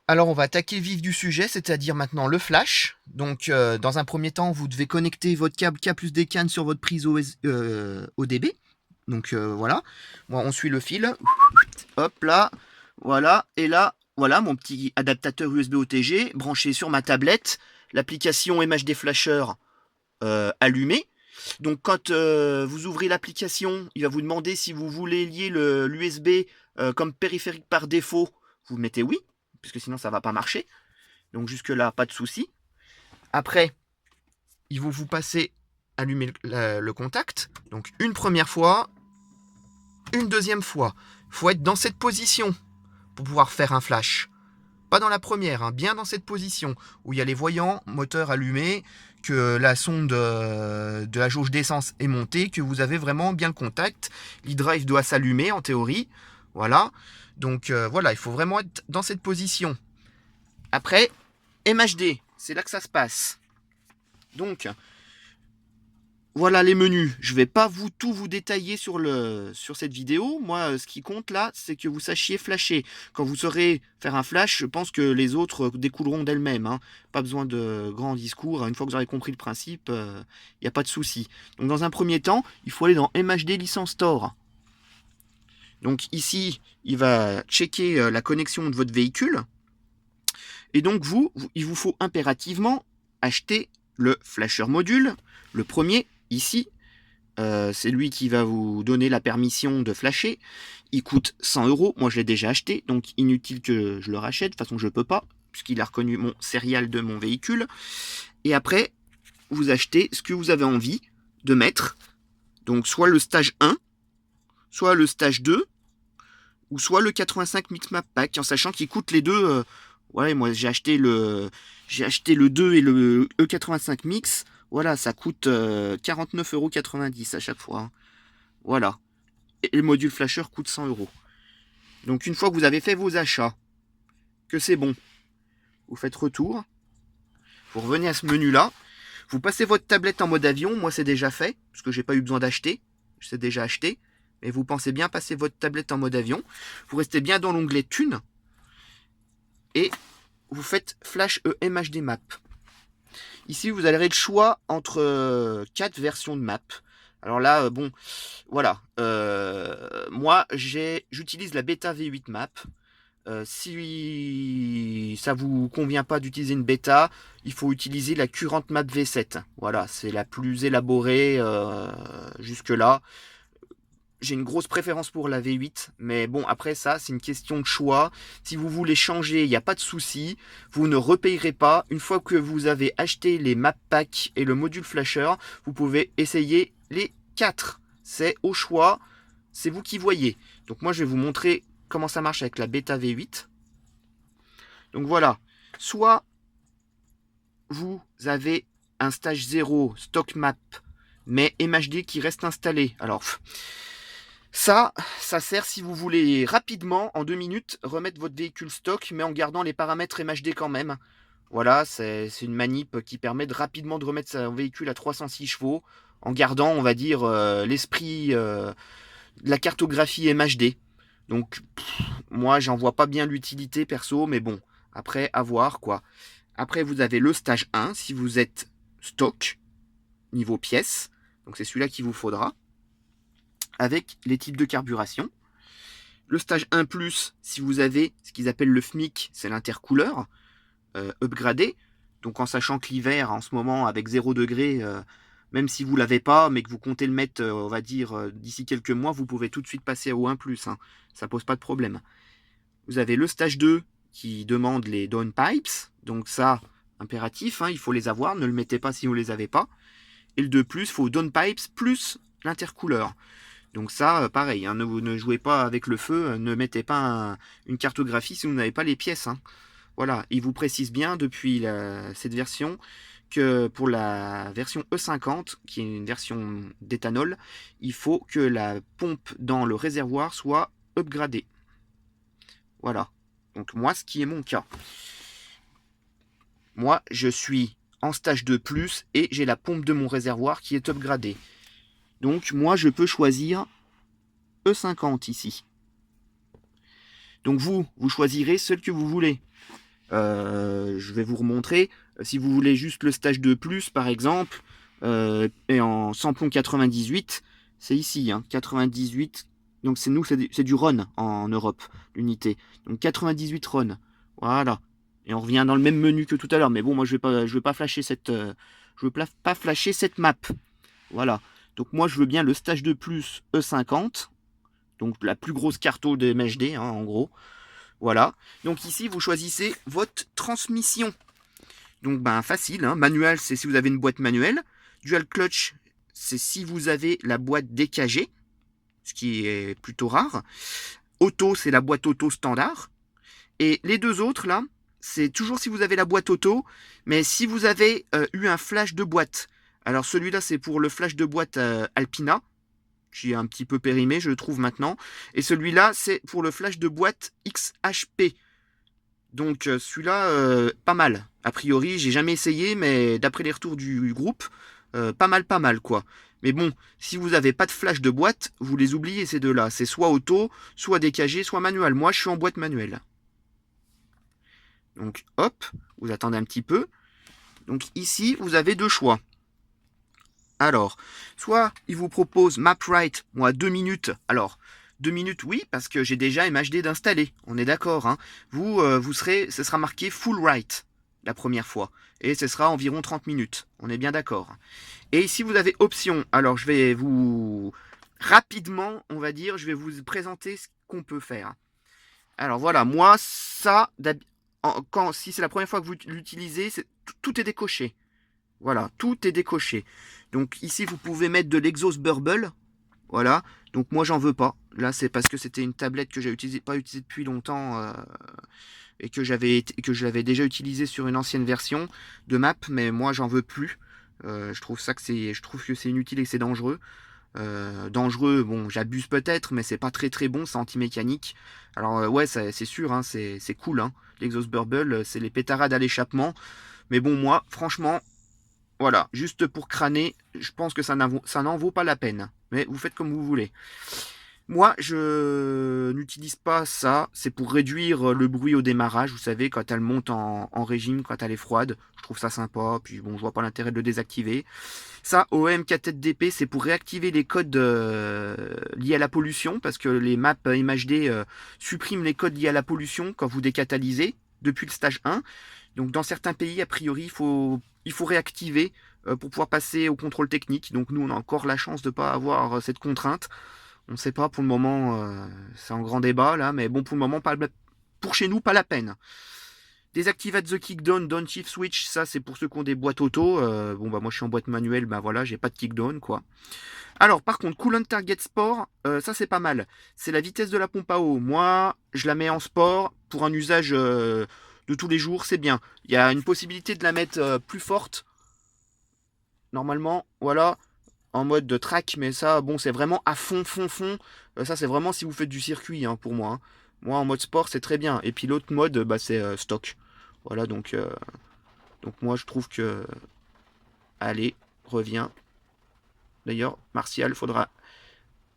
Alors on va attaquer le vif du sujet, c'est-à-dire maintenant le flash. Donc dans un premier temps, vous devez connecter votre câble K plus des cannes sur votre prise ODB. Donc voilà, moi on suit le fil. Hop là, voilà, et là, voilà mon petit adaptateur USB OTG branché sur ma tablette. L'application MHD Flasher allumée. Donc quand vous ouvrez l'application, il va vous demander si vous voulez lier l'USB comme périphérique par défaut. Vous mettez oui, puisque sinon ça va pas marcher. Donc jusque là, pas de souci. Après, il va vous passer allumer le contact. Donc une première fois, une deuxième fois. Il faut être dans cette position pour pouvoir faire un flash. Pas dans la première, hein, bien dans cette position où il y a les voyants, moteur allumé, que la sonde de la jauge d'essence est montée, que vous avez vraiment bien le contact. L'e-drive doit s'allumer en théorie. Voilà. Donc voilà, il faut vraiment être dans cette position. Après, MHD, c'est là que ça se passe. Donc, voilà les menus. Je vais pas tout vous détailler sur cette vidéo. Moi, ce qui compte là, c'est que vous sachiez flasher. Quand vous saurez faire un flash, je pense que les autres découleront d'elles-mêmes, hein. Pas besoin de grands discours. Une fois que vous aurez compris le principe, il n'y a pas de souci. Donc dans un premier temps, il faut aller dans MHD License Store. Donc ici, il va checker la connexion de votre véhicule. Et donc il vous faut impérativement acheter le flasher module, le premier ici. C'est lui qui va vous donner la permission de flasher. Il coûte 100 €. Moi, je l'ai déjà acheté, donc inutile que je le rachète. De toute façon, je ne peux pas, puisqu'il a reconnu mon serial de mon véhicule. Et après, vous achetez ce que vous avez envie de mettre. Donc, soit le stage 1, soit le stage 2, ou soit le 85 Mix Map Pack, en sachant qu'il coûte les deux. Ouais, moi, j'ai acheté le 2 et le E85 Mix. Voilà, ça coûte 49,90 € à chaque fois, hein. Voilà. Et le module flasher coûte 100 €. Donc une fois que vous avez fait vos achats, que c'est bon, vous faites retour, vous revenez à ce menu-là, vous passez votre tablette en mode avion. Moi c'est déjà fait, parce que j'ai pas eu besoin d'acheter, je sais déjà acheté, mais vous pensez bien passer votre tablette en mode avion, vous restez bien dans l'onglet Thunes, et vous faites Flash EMHD Map. Ici vous avez le choix entre 4 versions de map. Alors là, bon, voilà. Moi, j'utilise la bêta V8 map. Si ça vous convient pas d'utiliser une bêta, il faut utiliser la Current Map V7. Voilà, c'est la plus élaborée jusque-là. J'ai une grosse préférence pour la V8, mais bon, après ça, c'est une question de choix. Si vous voulez changer, il n'y a pas de souci. Vous ne repayerez pas. Une fois que vous avez acheté les map packs et le module flasher, vous pouvez essayer les 4. C'est au choix, c'est vous qui voyez. Donc moi, je vais vous montrer comment ça marche avec la bêta V8. Donc voilà, soit vous avez un stage 0 stock map, mais MHD qui reste installé. Alors, ça sert si vous voulez rapidement, en 2 minutes, remettre votre véhicule stock, mais en gardant les paramètres MHD quand même. Voilà, c'est une manip qui permet de rapidement de remettre son véhicule à 306 chevaux, en gardant, on va dire, l'esprit de la cartographie MHD. Donc, moi, j'en vois pas bien l'utilité perso, mais bon, après, à voir, quoi. Après, vous avez le stage 1, si vous êtes stock, niveau pièces. Donc, c'est celui-là qu'il vous faudra, avec les types de carburation. Le stage 1+, si vous avez ce qu'ils appellent le FMIC, c'est l'intercooleur, upgradé. Donc en sachant que l'hiver, en ce moment, avec 0 degré, même si vous ne l'avez pas, mais que vous comptez le mettre, on va dire, d'ici quelques mois, vous pouvez tout de suite passer au 1+, hein. Ça pose pas de problème. Vous avez le stage 2 qui demande les downpipes. Donc ça, impératif, hein, il faut les avoir. Ne le mettez pas si vous ne les avez pas. Et le 2+, il faut downpipes plus l'intercooleur. Donc ça, pareil, hein, ne jouez pas avec le feu, ne mettez pas une cartographie si vous n'avez pas les pièces, hein. Voilà, il vous précise bien depuis cette version que pour la version E50, qui est une version d'éthanol, il faut que la pompe dans le réservoir soit upgradée. Voilà, donc moi, ce qui est mon cas. Moi, je suis en stage 2+, et j'ai la pompe de mon réservoir qui est upgradée. Donc moi, je peux choisir E50 ici. Donc vous choisirez celle que vous voulez. Je vais vous remontrer. Si vous voulez juste le stage de plus, par exemple, et en samplon 98, c'est ici, hein, 98. Donc c'est nous, c'est du RON en Europe, l'unité. Donc 98 RON. Voilà. Et on revient dans le même menu que tout à l'heure. Mais bon, moi je vais pas flasher pas flasher cette map. Voilà. Donc moi je veux bien le stage de plus E50. Donc la plus grosse carto de MHD, hein, en gros. Voilà. Donc ici vous choisissez votre transmission. Donc ben facile, hein. Manuel, c'est si vous avez une boîte manuelle. Dual clutch, c'est si vous avez la boîte DKG, ce qui est plutôt rare. Auto, c'est la boîte auto standard. Et les deux autres là, c'est toujours si vous avez la boîte auto, mais si vous avez eu un flash de boîte. Alors celui-là, c'est pour le flash de boîte Alpina, qui est un petit peu périmé, je le trouve maintenant. Et celui-là, c'est pour le flash de boîte XHP. Donc celui-là, pas mal. A priori, j'ai jamais essayé, mais d'après les retours du groupe, pas mal quoi. Mais bon, si vous n'avez pas de flash de boîte, vous les oubliez ces deux-là. C'est soit auto, soit DKG, soit manuel. Moi, je suis en boîte manuelle. Donc hop, vous attendez un petit peu. Donc ici, vous avez deux choix. Alors, soit il vous propose MapWrite, moi 2 minutes. Alors, 2 minutes, oui, parce que j'ai déjà MHD d'installer. On est d'accord, hein. Ce sera marqué Full Write la première fois. Et ce sera environ 30 minutes. On est bien d'accord. Et ici, vous avez option. Alors, je vais vous... Rapidement, on va dire, je vais vous présenter ce qu'on peut faire. Alors voilà, moi, ça, si c'est la première fois que vous l'utilisez, tout est décoché. Voilà, tout est décoché. Donc ici, vous pouvez mettre de l'exhaust burble. Voilà. Donc moi, j'en veux pas. Là, c'est parce que c'était une tablette que j'ai pas utilisée depuis longtemps et que je l'avais déjà utilisée sur une ancienne version de map, mais moi, j'en veux plus. Je trouve que c'est inutile et que c'est dangereux. Dangereux, bon, j'abuse peut-être, mais c'est pas très bon, c'est anti-mécanique. Alors ouais, c'est sûr, hein, c'est cool, hein. L'exhaust burble, c'est les pétarades à l'échappement. Mais bon, moi, franchement, voilà, juste pour crâner, je pense que ça n'en vaut pas la peine. Mais vous faites comme vous voulez. Moi, je n'utilise pas ça. C'est pour réduire le bruit au démarrage. Vous savez, quand elle monte en régime, quand elle est froide. Je trouve ça sympa. Puis bon, je vois pas l'intérêt de le désactiver. Ça, OM4DP, c'est pour réactiver les codes liés à la pollution. Parce que les maps MHD suppriment les codes liés à la pollution quand vous décatalysez depuis le stage 1. Donc dans certains pays, a priori, il faut réactiver pour pouvoir passer au contrôle technique. Donc nous, on a encore la chance de ne pas avoir cette contrainte. On ne sait pas pour le moment, c'est en grand débat là, mais bon, pour le moment, pour chez nous, pas la peine. Désactivate the kickdown, down shift switch, ça c'est pour ceux qui ont des boîtes auto. Bon bah moi je suis en boîte manuelle, bah voilà, j'ai pas de kickdown quoi. Alors par contre, Coolant Target Sport, ça c'est pas mal. C'est la vitesse de la pompe à eau. Moi, je la mets en sport pour un usage de tous les jours, c'est bien. Il y a une possibilité de la mettre plus forte. Normalement, voilà, en mode de track, mais ça, bon, c'est vraiment à fond. Ça, c'est vraiment si vous faites du circuit, hein, pour moi, hein. Moi, en mode sport, c'est très bien. Et puis l'autre mode, bah, c'est stock. Voilà, donc moi, je trouve que... Allez, reviens. D'ailleurs, Martial, faudra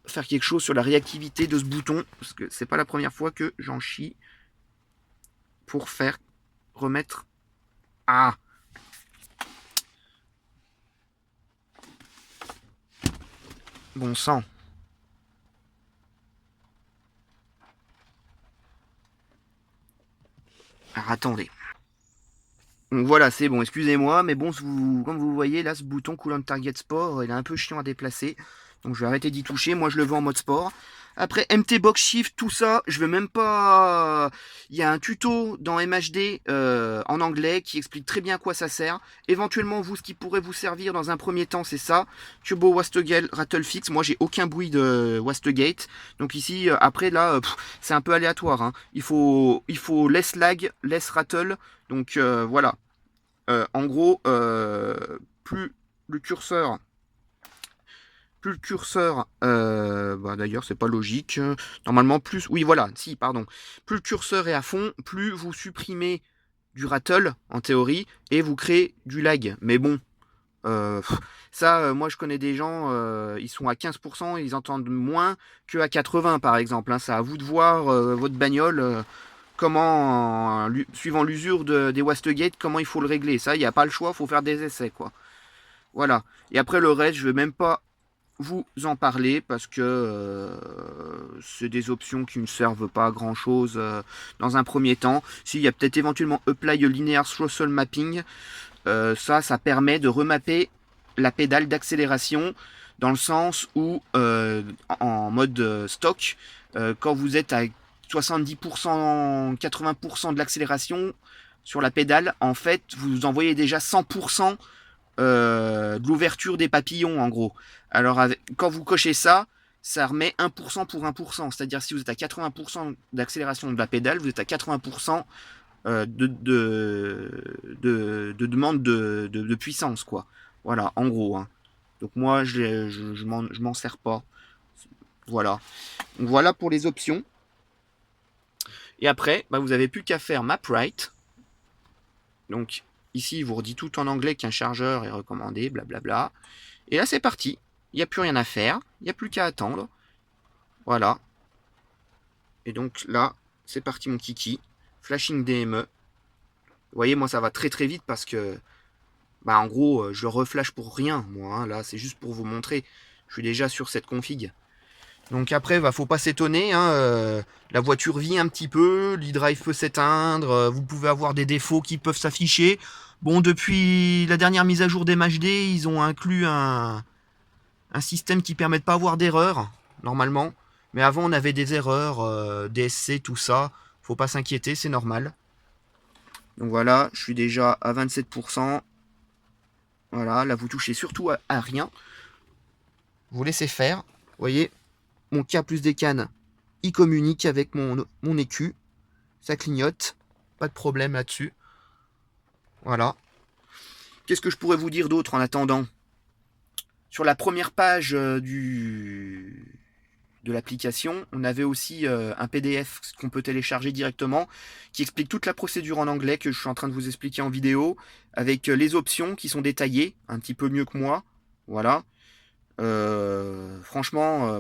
faire quelque chose sur la réactivité de ce bouton, parce que c'est pas la première fois que j'en chie pour faire remettre... Ah! Bon sang. Alors, attendez. Donc voilà, c'est bon, excusez-moi, mais bon, comme vous voyez, là, ce bouton Coolant Target Sport, il est un peu chiant à déplacer. Donc je vais arrêter d'y toucher, moi je le veux en mode sport. Après, MT Box Shift, tout ça, je vais même pas... Il y a un tuto dans MHD en anglais qui explique très bien à quoi ça sert. Éventuellement, vous, ce qui pourrait vous servir dans un premier temps, c'est ça. Turbo Wastegate Rattle Fix. Moi, j'ai aucun bruit de Wastegate. Donc ici, après, là, c'est un peu aléatoire, hein. Il faut less lag, less rattle. Donc voilà. En gros, plus le curseur... bah d'ailleurs c'est pas logique. Normalement plus, oui voilà, si pardon. Plus le curseur est à fond, plus vous supprimez du rattle en théorie et vous créez du lag. Mais bon, ça, moi je connais des gens, ils sont à 15%, ils entendent moins que à 80 par exemple, hein. C'est à vous de voir votre bagnole. comment, suivant l'usure des wastegate, comment il faut le régler. Ça, il n'y a pas le choix, il faut faire des essais, quoi. Voilà. Et après le reste, je ne vais même pas vous en parler parce que c'est des options qui ne servent pas à grand chose dans un premier temps. S'il y a peut-être éventuellement Apply a Linear Throttle Mapping, ça permet de remapper la pédale d'accélération dans le sens où en mode stock, quand vous êtes à 70%, 80% de l'accélération sur la pédale, en fait vous envoyez déjà 100% de l'ouverture des papillons en gros. Alors quand vous cochez ça, ça remet 1% pour 1%. C'est-à-dire si vous êtes à 80% d'accélération de la pédale, vous êtes à 80% de demande de puissance, quoi. Voilà, en gros. Hein. Donc moi, je m'en sers pas. Voilà. Donc voilà pour les options. Et après, bah, vous n'avez plus qu'à faire Map Right. Donc ici, il vous redit tout en anglais qu'un chargeur est recommandé, blablabla. Et là, c'est parti. Il n'y a plus rien à faire. Il n'y a plus qu'à attendre. Voilà. Et donc là, c'est parti mon kiki. Flashing DME. Vous voyez, moi, ça va très très vite parce que, bah, en gros, je reflash pour rien, moi. Hein. Là, c'est juste pour vous montrer. Je suis déjà sur cette config. Donc après, bah, faut pas s'étonner. Hein, la voiture vit un petit peu. L'e-drive peut s'éteindre. Vous pouvez avoir des défauts qui peuvent s'afficher. Bon, depuis la dernière mise à jour d'MHD, ils ont inclus un système qui permet de pas avoir d'erreurs, normalement. Mais avant, on avait des erreurs, DSC, tout ça. Faut pas s'inquiéter, c'est normal. Donc voilà, je suis déjà à 27%. Voilà, là, vous touchez surtout à rien. Vous laissez faire. Vous voyez, mon K plus des cannes, il communique avec mon écu. Ça clignote. Pas de problème là-dessus. Voilà. Qu'est-ce que je pourrais vous dire d'autre en attendant? Sur la première page de l'application, on avait aussi un PDF qu'on peut télécharger directement qui explique toute la procédure en anglais que je suis en train de vous expliquer en vidéo avec les options qui sont détaillées un petit peu mieux que moi. Voilà. Franchement,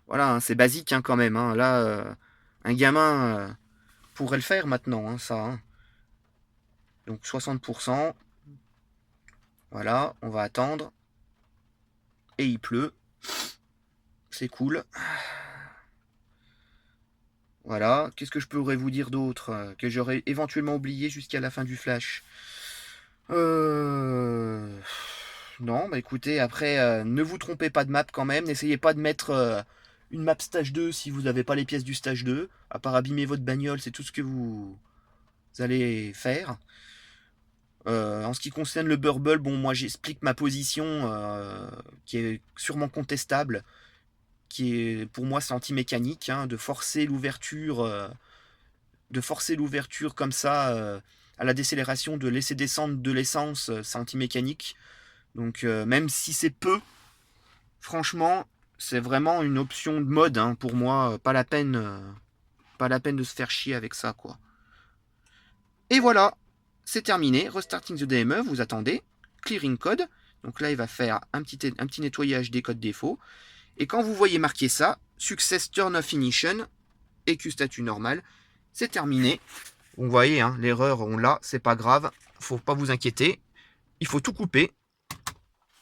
voilà, hein, c'est basique hein, quand même. Hein. Là, un gamin pourrait le faire maintenant, hein, ça. Hein. Donc 60%. Voilà, on va attendre. Et il pleut. C'est cool. Voilà. Qu'est-ce que je pourrais vous dire d'autre que j'aurais éventuellement oublié jusqu'à la fin du flash? Non, bah écoutez, après, ne vous trompez pas de map quand même. N'essayez pas de mettre une map stage 2 si vous n'avez pas les pièces du stage 2. À part abîmer votre bagnole, c'est tout ce que vous allez faire. En ce qui concerne le Burble, bon, moi j'explique ma position qui est sûrement contestable, qui est pour moi c'est anti-mécanique, hein, de forcer l'ouverture comme ça à la décélération, de laisser descendre de l'essence, c'est anti-mécanique. Donc même si c'est peu, franchement, c'est vraiment une option de mode hein, pour moi, pas la peine de se faire chier avec ça quoi. Et voilà, c'est terminé. Restarting the DME, vous attendez. Clearing code. Donc là, il va faire un petit nettoyage des codes défauts. Et quand vous voyez marquer ça, Success Turn Off Ignition, EQ statut normal, c'est terminé. Vous voyez, hein, l'erreur, on l'a, c'est pas grave. Faut pas vous inquiéter. Il faut tout couper.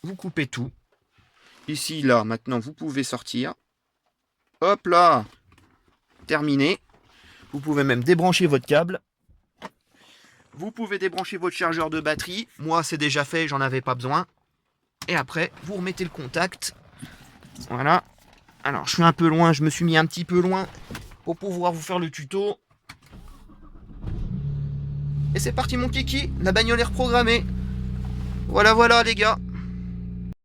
Vous coupez tout. Ici, là, maintenant, vous pouvez sortir. Hop là, terminé. Vous pouvez même débrancher votre câble. Vous pouvez débrancher votre chargeur de batterie. Moi, c'est déjà fait, j'en avais pas besoin. Et après, vous remettez le contact. Voilà. Alors, je suis un peu loin, je me suis mis un petit peu loin pour pouvoir vous faire le tuto. Et c'est parti mon kiki, la bagnole est reprogrammée. Voilà, voilà les gars.